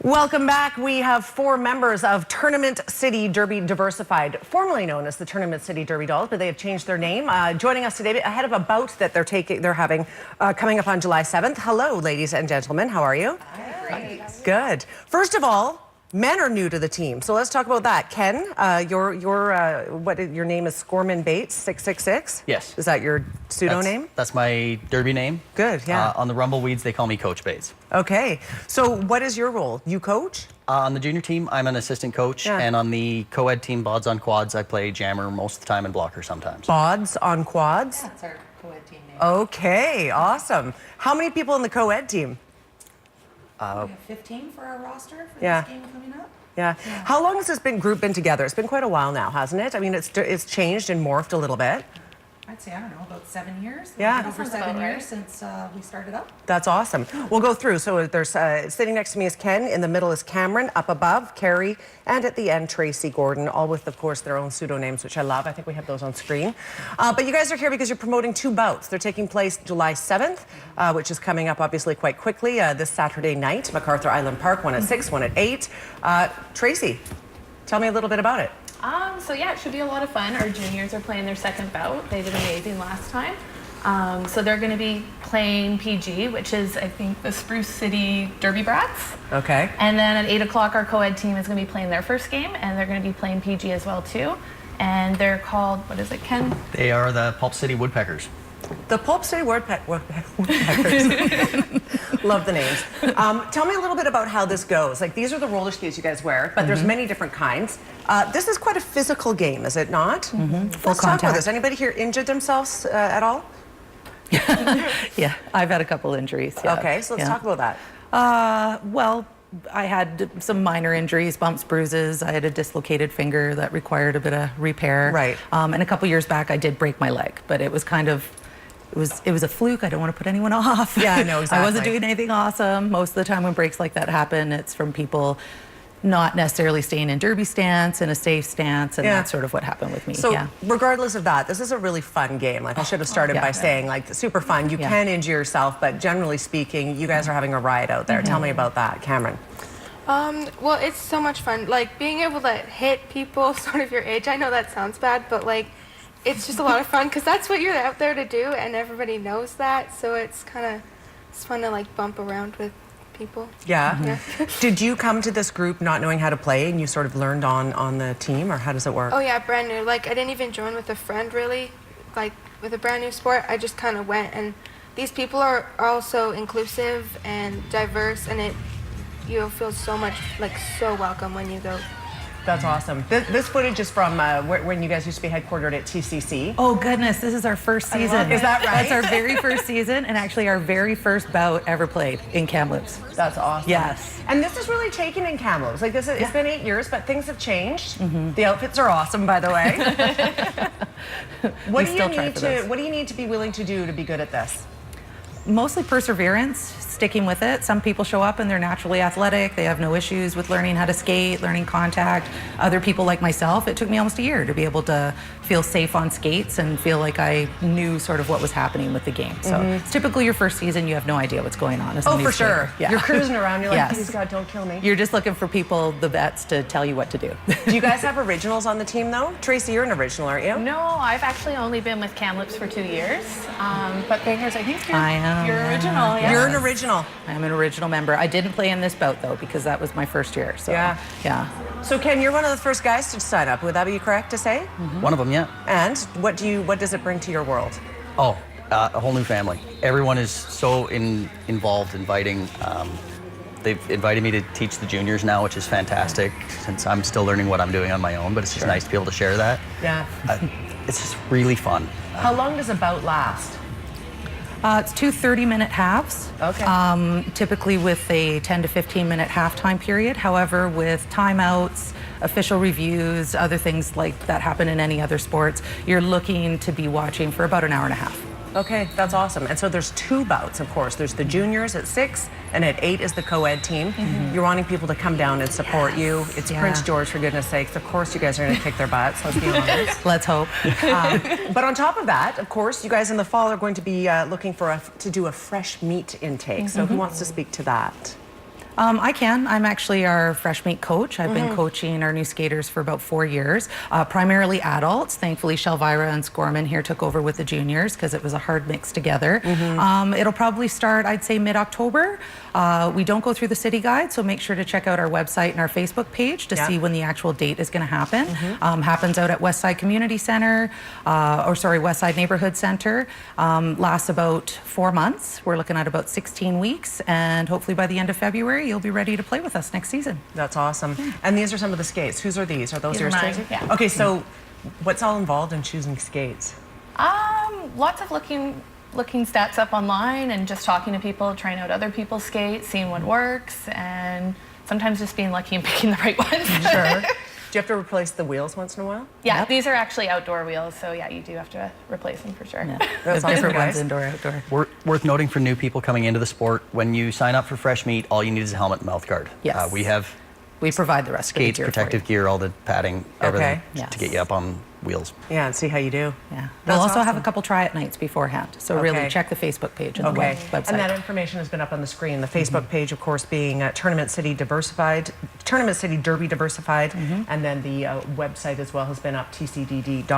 Welcome back. We have 4 members of Tournament City Derby Diversified, formerly known as the Tournament City Derby Dolls, but they have changed their name. Joining us today ahead of a bout that they're having coming up on July 7th. Hello, ladies and gentlemen. How are you? Great. Good. First of all, men are new to the team, so let's talk about that. Ken, your name is Scorman Bates 666. Yes. Is that your pseudo name? That's my derby name. Good. Yeah. On the Rumbleweeds, they call me Coach Bates. Okay. So what is your role? You coach? On the junior team, I'm an assistant coach, and on the co-ed team, Bods on Quads, I play jammer most of the time and blocker sometimes. Bods on Quads? That's our co-ed team name. Okay, awesome. How many people in the co-ed team? We have 15 for our roster for Yeah. this game coming up. Yeah. How long has this group been together? It's been quite a while now, hasn't it? I mean, it's changed and morphed a little bit. I'd say, I don't know, about 7 years. Yeah. Over Sounds 7 about years right. since we started up. That's awesome. We'll go through. So there's sitting next to me is Ken. In the middle is Cameron. Up above, Carrie. And at the end, Tracy Gordon, all with, of course, their own pseudo-names, which I love. I think we have those on screen. But you guys are here because you're promoting 2 bouts. They're taking place July 7th, which is coming up, obviously, quite quickly. This Saturday night, MacArthur Island Park, one at 6, one at 8. Tracy, tell me a little bit about it. So yeah, it should be a lot of fun. Our juniors are playing their 2nd bout. They did amazing last time. So they're going to be playing PG, which is, I think, the Spruce City Derby Brats. Okay. And then at 8 o'clock, our co-ed team is going to be playing their first game, and they're going to be playing PG as well, too. And they're called, what is it, Ken? They are the Pulp City Woodpeckers. The Pulp City Woodpeckers. Love the names. Tell me a little bit about how this goes. Like, these are the roller skates you guys wear, but there's many different kinds. This is quite a physical game, is it not? Full Let's talk contact. about this. Anybody here injured themselves at all? Yeah, I've had a couple injuries. Yeah. Okay, so let's talk about that. Well, I had some minor injuries, bumps, bruises. I had a dislocated finger that required a bit of repair. Right. And a couple years back, I did break my leg, but it was kind of, it was a fluke. I don't want to put anyone off. Yeah, I know, exactly. I wasn't doing anything awesome. Most of the time when breaks like that happen, it's from people not necessarily staying in derby stance, in a safe stance, and that's sort of what happened with me. So regardless of that, this is a really fun game. Like, I should have started by saying, like, super fun. You can injure yourself, but generally speaking, you guys are having a riot out there. Tell me about that, Cameron. Well, it's so much fun. Like, being able to hit people sort of your age. I know that sounds bad, but, like, it's just a lot of fun because that's what you're out there to do, and everybody knows that. So it's fun to, like, bump around with people. Yeah. Did you come to this group not knowing how to play, and you sort of learned on the team, or how does it work? Oh, yeah, brand new. Like, I didn't even join with a friend, really. Like, with a brand new sport, I just kind of went. And these people are also inclusive and diverse, and you'll feel so much, like, so welcome when you go. That's awesome. This footage is from when you guys used to be headquartered at TCC. Oh goodness, this is our first season. Is that right? That's our very first season, and actually our very first bout ever played in Kamloops. That's awesome. Yes. And this is really taken in Kamloops. Like, it's been 8 years, but things have changed. The outfits are awesome, by the way. What do you need to be willing to do to be good at this? Mostly perseverance, sticking with it. Some people show up and they're naturally athletic. They have no issues with learning how to skate, learning contact. Other people like myself, it took me almost a year to be able to feel safe on skates and feel like I knew sort of what was happening with the game. So it's typically your first season, you have no idea what's going on. Oh, for sure. Yeah. You're cruising around, you're like, Yes. please God, don't kill me. You're just looking for people, the vets, to tell you what to do. Do you guys have originals on the team, though? Tracy, you're an original, aren't you? No, I've actually only been with Kamloops for 2 years. But Bangers, I think you're original. Yeah. You're an original. I'm an original member. I didn't play in this bout, though, because that was my first year. So, yeah. So, Ken, you're one of the first guys to sign up. Would that be correct to say? One of them, yeah. And what does it bring to your world? Oh, a whole new family. Everyone is so involved, inviting. They've invited me to teach the juniors now, which is fantastic, since I'm still learning what I'm doing on my own, but it's just nice to be able to share that. Yeah. It's just really fun. How long does a bout last? It's 2 30-minute halves. Okay. Typically with a 10 to 15-minute halftime period. However, with timeouts, official reviews, other things like that happen in any other sports, you're looking to be watching for about an hour and a half. Okay, that's awesome. And so there's 2 bouts, of course. There's the juniors at 6, and at 8 is the co-ed team. You're wanting people to come down and support you. It's Prince George, for goodness sakes. Of course you guys are going to kick their butts, let's be honest. Let's hope. But on top of that, of course, you guys in the fall are going to be looking to do a fresh meat intake. So who wants to speak to that? I can. I'm actually our fresh meat coach. I've been coaching our new skaters for about 4 years, primarily adults. Thankfully, Shelvira and Scorman here took over with the juniors because it was a hard mix together. It'll probably start, I'd say, mid-October. We don't go through the city guide, so make sure to check out our website and our Facebook page to see when the actual date is going to happen. Happens out at Westside Community Center, Westside Neighborhood Center. Lasts about 4 months. We're looking at about 16 weeks, and hopefully by the end of February, you'll be ready to play with us next season. That's awesome. And these are some of the skates. Whose are these? Are those These are yours, mine, Tracy? yeah. Okay, so what's all involved in choosing skates? Lots of looking stats up online and just talking to people, trying out other people's skates, seeing what works, and sometimes just being lucky and picking the right ones. Sure. Do you have to replace the wheels once in a while? Yeah, these are actually outdoor wheels, so yeah, you do have to replace them for sure. Yeah. That's There's awesome, different guys. ones, indoor, outdoor. Worth noting for new people coming into the sport, when you sign up for Fresh Meat, all you need is a helmet and mouth guard. Yes. We have We provide the rest skates, of the gear protective gear, all the padding, everything Yes. to get you up on wheels. Yeah, and see how you do. Yeah. That's We'll also have awesome. a couple try-it nights beforehand. So Okay. really check the Facebook page and Okay, the website. and that information has been up on the screen. The Facebook page, of course, being Tournament City Derby Diversified, and then the website as well has been up, tcdd.info.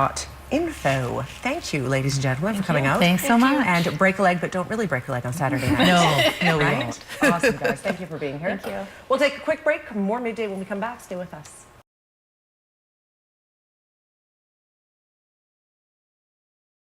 Thank you, ladies and gentlemen, for coming out. Thanks so much. And break a leg, but don't really break a leg on Saturday night. No, we Right? won't. Awesome, guys. Thank you for being here. Thank you. We'll take a quick break. More Midday when we come back. Stay with us.